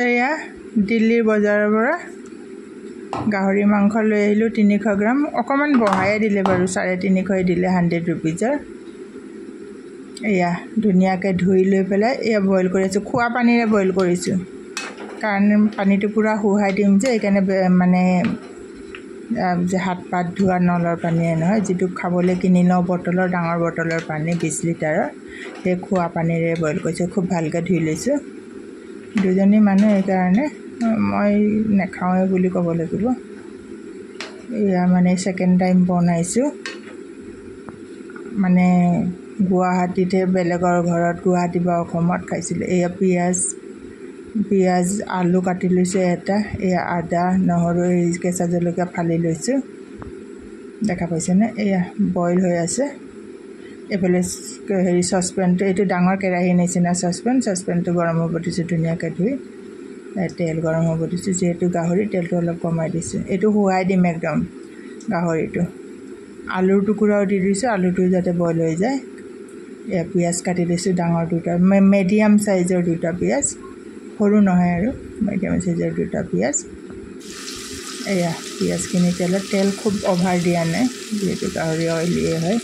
এয়া দিল্লীৰ বজাৰৰ পৰা গাহৰি মাংস লৈ আহিলোঁ 300 গ্ৰাম অকমান বঢ়াই দিলে বাৰু 350 দিলে 100 रुपीजৰ এয়া ধুনিয়াকৈ ধুই লৈ পেলাই এয়া বইল কৰিছো খোৱা পানীৰে বইল কৰিছো কাৰণ পানীটো পুৰা হুহাই দিম যে এইকাৰণে মানে যে হাত পাত ধোৱা নলৰ পানী নহয় যেটো খাবলৈ কিনি ন বটলৰ ডাঙৰ বটলৰ পানী 20 লিটাৰৰ সেই খোৱা পানীৰে বইল কৰিছো খুব ভালকৈ ধুই লৈছো দুজনী মানুহ এইকাৰণে মই নেখাওৱে বুলি ক'ব লাগিব এয়া মানে সেকেন্ড টাইম বনাইছো মানে গুৱাহাটীতে বেলেগৰ ঘৰত গুৱাহাটী বা অসমত খাইছিল এয়া পিয়াজ আলু কাটি লৈছে এটা এয়া আদা নহৰু কেঁচা জলকীয়া ফালি লৈছো দেখা পাইছে না এয়া বইল হৈ আছে এফালে হেৰি সসপেনটো এটো ডাঙৰ কেৰাহী নিচিনা সসপেনটো গৰম হ'ব দিছো ধুনিয়াকৈ ধুই তেল গৰম হ'ব দিছো যেহেতু গাহৰি তেলটো অলপ কমাই দিছো এটো হুৱাই দিম একদম গাহৰিটো আলুৰ টুকুৰাও দি দিছো আলুটো যাতে বইল হৈ যায় এ পিয়াজ কাটি দিছো ডাঙৰ দুটা মিডিয়াম সাইজৰ দুটা পিয়াজ সৰু নহয় আৰু মিডিয়াম সাইজৰ দুটা পিয়াজ এয়া পিয়াজখিনি তেল খুব অভাৰ দিয়া নাই যেহেতু গাহৰি অইলি হয়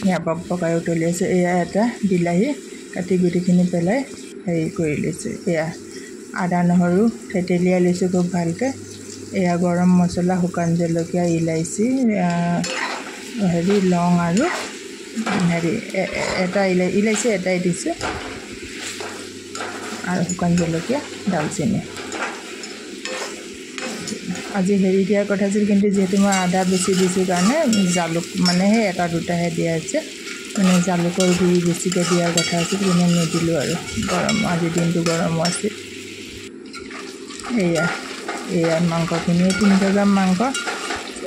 ইয়া পকাই উতলি আছে এয়া এটা বিলাহী কাটি গুটিখিনি পেলাই হেৰি কৰি লৈছে এয়া আদা নহৰু থেতেলিয়াই লৈছো খুব ভালকৈ এয়া গৰম মছলা শুকান জলকীয়া ইলাইচি হেৰি লং আৰু হেৰি এটা ইলাইচি এটাই দিছো আৰু শুকান জলকীয়া দালচিনি আজি হেৰি দিয়াৰ কথা আছিল কিন্তু যেহেতু মই আদা বেছি দিছো কাৰণে জালুক মানে এটা দুটাহে দিয়া আছে মানে জালুকৰ গুড়ি বেছিকৈ দিয়াৰ কথা আছিল কিন্তু নিদিলো আৰু গৰম আজি দিনটো গৰম আছে এয়া মাংসখিনি 300 গ্ৰাম মাংস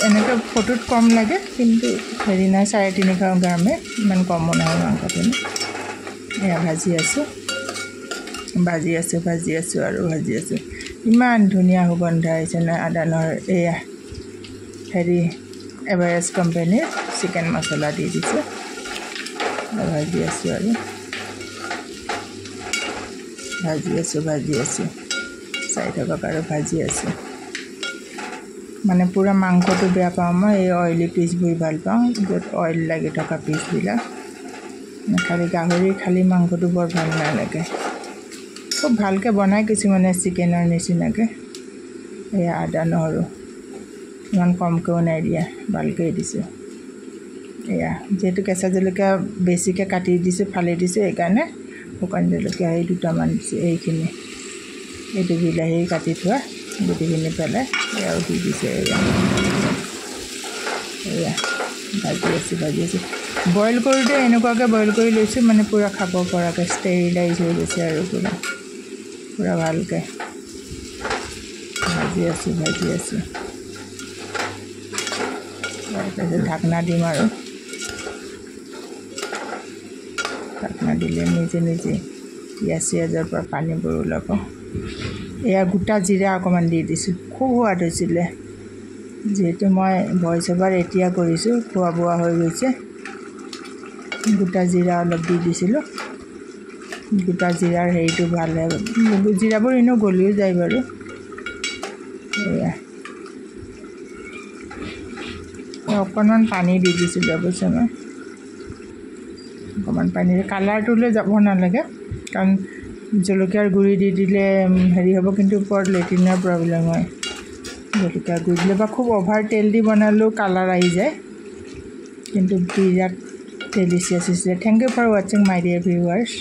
এনেকৈ ফটোত কম লাগে কিন্তু হেৰি নাই 350 গ্ৰামে ইমান কম নহয় মাংসখিনি এয়া ভাজি আছো আৰু ভাজি আছো ইমান ধুনিয়া সুগন্ধ আহিছে না আদা নহৰু এয়া হেৰি এভাৰেষ্ট কোম্পানীৰ চিকেন মছলা দি দিছো ভাজি আছো আৰু ভাজি আছো চাই থাকক আৰু ভাজি আছো মানে পুৰা মাংসটো বেয়া পাওঁ মই এই অইলি পিচবোৰ ভাল পাওঁ য'ত অইল লাগি থকা পিচবিলাক খালি গাহৰি খালি মাংসটো বৰ ভাল নালাগে খুব ভালকৈ বনাই কিছুমানে চিকেনৰ নিচিনাকৈ এয়া আদা নহৰু ইমান কমকৈও নাই দিয়া ভালকৈ দিছো এয়া যেহেতু কেঁচা জলকীয়া বেছিকৈ কাটি দিছো ফালি দিছো এইকাৰণে শুকান জলকীয়া এই দুটামান দিছো এইখিনি এইটো বিলাহী কাটি থোৱা গুটিখিনি পেলাই এয়াও দি দিছো এয়া ভাজি আছো বইল কৰোঁতে এনেকুৱাকৈ বইল কৰি লৈছো মানে পুৰা খাব পৰাকৈ ষ্টেৰিলাইজ হৈ গৈছে আৰু পুৰা ভালকৈ ভাজি আছো তাৰপিছত ঢাকনা দিম আৰু ঢাকনা দিলে নিজে পিয়াজৰ পৰা পানীবোৰ ওলাব এয়া গোটা জিৰা অকণমান দি দিছো খুব সোৱাদ হৈছিলে যেহেতু মই ভইচ অভাৰ এতিয়া কৰিছো খোৱা বোৱা হৈ গৈছে গোটা জিৰা অলপ দি দিছিলো গোটা জিৰাৰ হেৰিটো ভাল হয় জিৰাবোৰ ইনো গলিও যায় বাৰু এয়া অকণমান পানী দি দিছিলো অৱশ্যে মই অকণমান পানীৰে কালাৰটোলৈ যাব নালাগে কাৰণ জলকীয়াৰ গুড়ি দি দিলে হেৰি হ'ব কিন্তু ওপৰত লেটিনৰ প্ৰব্লেম হয় জলকীয়াৰ গুড়ি দিলে বা খুব অভাৰ তেল দি বনালেও কালাৰ আহি যায় কিন্তু বিৰাট delicious is it. Thank you for watching my dear viewers.